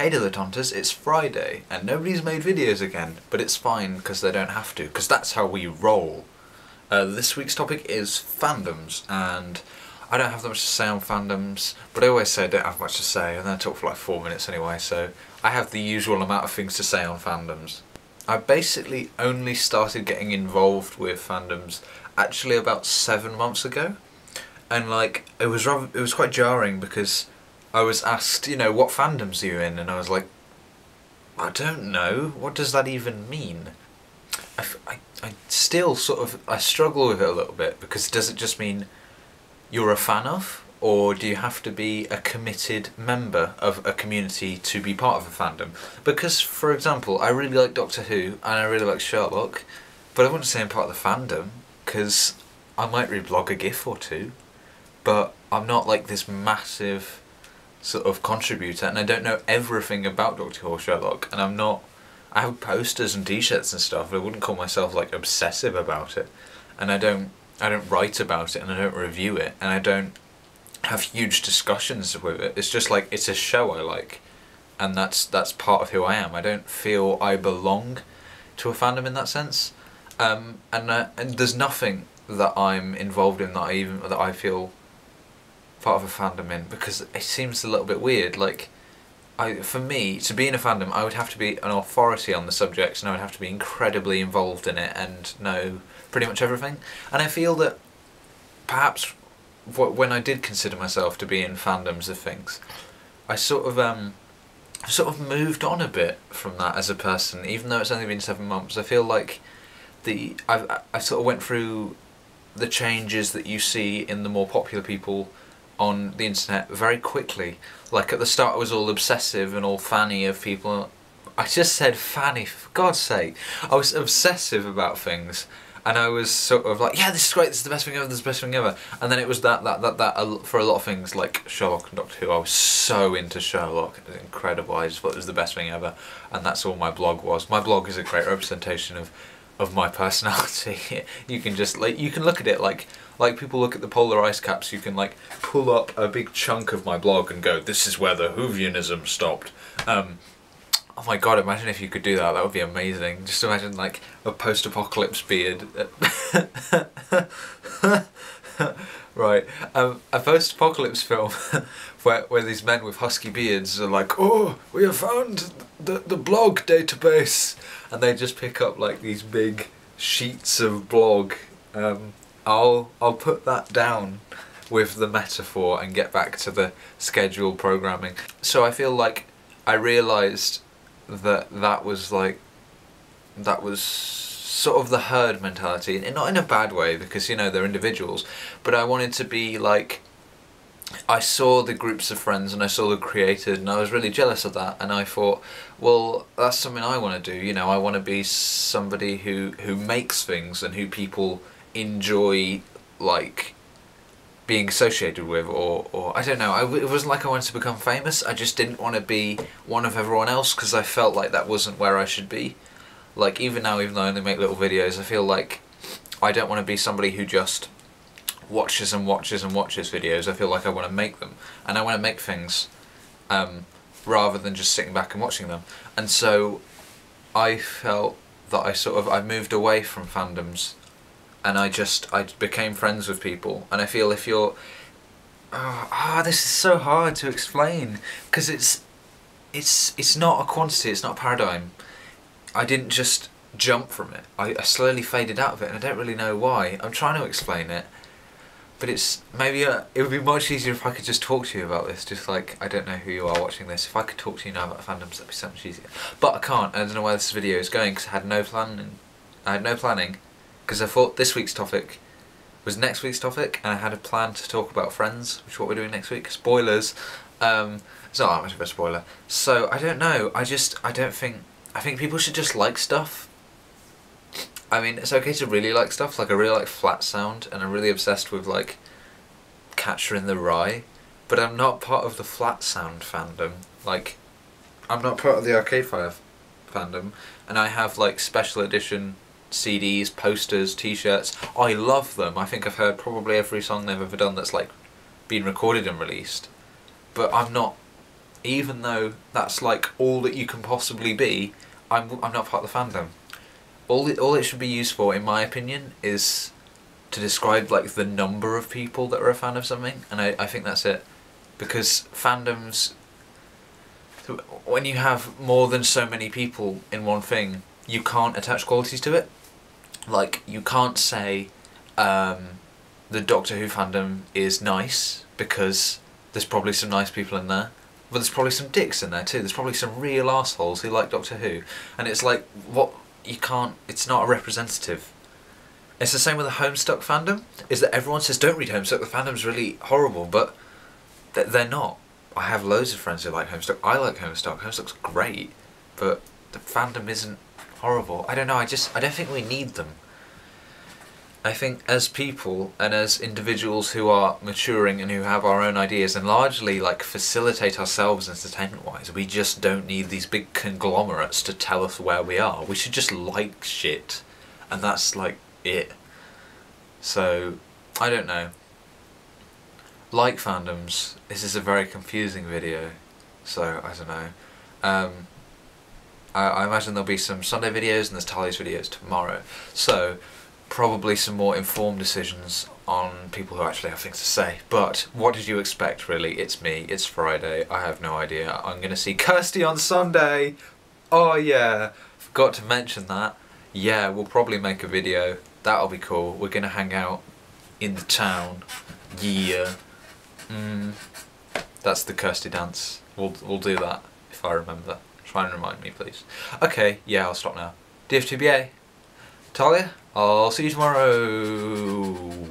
Hey Dilettanters, it's Friday and nobody's made videos again, but it's fine because they don't have to, because that's how we roll. This week's topic is fandoms, and I don't have that much to say on fandoms, but I always say I don't have much to say, and then I talk for like 4 minutes anyway, so I have the usual amount of things to say on fandoms. I basically only started getting involved with fandoms actually about 7 months ago, and like it was quite jarring because I was asked, you know, what fandoms are you in? And I was like, I don't know. What does that even mean? I still sort of, I struggle with it a little bit, because does it just mean you're a fan of? Or do you have to be a committed member of a community to be part of a fandom? Because, for example, I really like Doctor Who and I really like Sherlock, but I wouldn't say I'm part of the fandom, because I might reblog a GIF or two, but I'm not like this massive sort of contributor, and I don't know everything about Doctor Who or Sherlock, and I have posters and t-shirts and stuff, but I wouldn't call myself like obsessive about it, and I don't write about it, and I don't review it, and I don't have huge discussions with it. It's just like, it's a show I like, and that's part of who I am. I don't feel I belong to a fandom in that sense, and there's nothing that I'm involved in that I feel part of a fandom in, because it seems a little bit weird. Like, for me, to be in a fandom, I would have to be an authority on the subject, and I would have to be incredibly involved in it and know pretty much everything. And I feel that perhaps when I did consider myself to be in fandoms of things, I sort of moved on a bit from that as a person, even though it's only been 7 months. I feel like I sort of went through the changes that you see in the more popular people on the internet very quickly. Like, at the start I was all obsessive and all fanny of people. I just said fanny, for God's sake. I was obsessive about things, and I was sort of like, yeah, this is great, this is the best thing ever, this is the best thing ever. And then it was that for a lot of things, like Sherlock and Doctor Who. I was so into Sherlock, it was incredible. I just thought it was the best thing ever, and that's all my blog was. My blog is a great representation of my personality. You can just, like, you can look at it like people look at the polar ice caps. You can like pull up a big chunk of my blog and go, this is where the Whovianism stopped. Oh my god, imagine if you could do that. That would be amazing. Just imagine like a post-apocalypse beard. Right, a post-apocalypse film where these men with husky beards are like, oh, we have found the blog database, and they just pick up like these big sheets of blog. I'll put that down with the metaphor and get back to the scheduled programming. So I feel like I realised that was sort of the herd mentality, and not in a bad way, because, you know, they're individuals, but I wanted to be like, I saw the groups of friends and I saw the creators, and I was really jealous of that, and I thought, well, that's something I want to do. You know, I want to be somebody who makes things and who people enjoy, like, being associated with, or I don't know. It wasn't like I wanted to become famous. I just didn't want to be one of everyone else, because I felt like that wasn't where I should be. Like, even now, even though I only make little videos, I feel like I don't want to be somebody who just watches and watches and watches videos. I feel like I want to make them, and I want to make things rather than just sitting back and watching them. And so I felt that I moved away from fandoms, and I became friends with people. And I feel if you're this is so hard to explain, because it's not a quantity, it's not a paradigm. I didn't just jump from it. I slowly faded out of it, and I don't really know why. I'm trying to explain it, but it's maybe it would be much easier if I could just talk to you about this. Just like, I don't know who you are watching this. If I could talk to you now about fandoms, that'd be so much easier. But I can't. I don't know where this video is going, because I had no planning, because I thought this week's topic was next week's topic, and I had a plan to talk about Friends, which is what we're doing next week. Spoilers. It's not that much of a spoiler. So I don't know. I think people should just like stuff. I mean, it's okay to really like stuff. Like, I really like Flat Sound, and I'm really obsessed with like Catcher in the Rye, but I'm not part of the Flat Sound fandom. Like, I'm not part of the Arcade Fire fandom, and I have like special edition CDs, posters, t-shirts. I love them. I think I've heard probably every song they've ever done that's like been recorded and released, but I'm not even though that's like all that you can possibly be, I'm not part of the fandom. All it should be used for, in my opinion, is to describe like the number of people that are a fan of something, and I think that's it. Because fandoms, when you have more than so many people in one thing, you can't attach qualities to it. Like, you can't say the Doctor Who fandom is nice, because there's probably some nice people in there. But there's probably some dicks in there too. There's probably some real arseholes who like Doctor Who. And it's like, what, you can't, it's not a representative. It's the same with the Homestuck fandom, is that everyone says don't read Homestuck, the fandom's really horrible, but they're not. I have loads of friends who like Homestuck. I like Homestuck. Homestuck's great, but the fandom isn't horrible. I don't know, I don't think we need them. I think as people and as individuals who are maturing and who have our own ideas and largely like facilitate ourselves entertainment wise, we just don't need these big conglomerates to tell us where we are. We should just like shit, and that's like it. So I don't know. Like fandoms, this is a very confusing video, so I don't know. I imagine there'll be some Sunday videos and there's Tali's videos tomorrow, so probably some more informed decisions on people who actually have things to say. But what did you expect, really? It's me, it's Friday, I have no idea. I'm gonna see Kirsty on Sunday! Oh yeah, forgot to mention that. Yeah, we'll probably make a video, that'll be cool. We're gonna hang out in the town. Yeah. That's the Kirsty dance. We'll do that, if I remember. Try and remind me, please. Okay, yeah, I'll stop now. DFTBA. Talia, I'll see you tomorrow.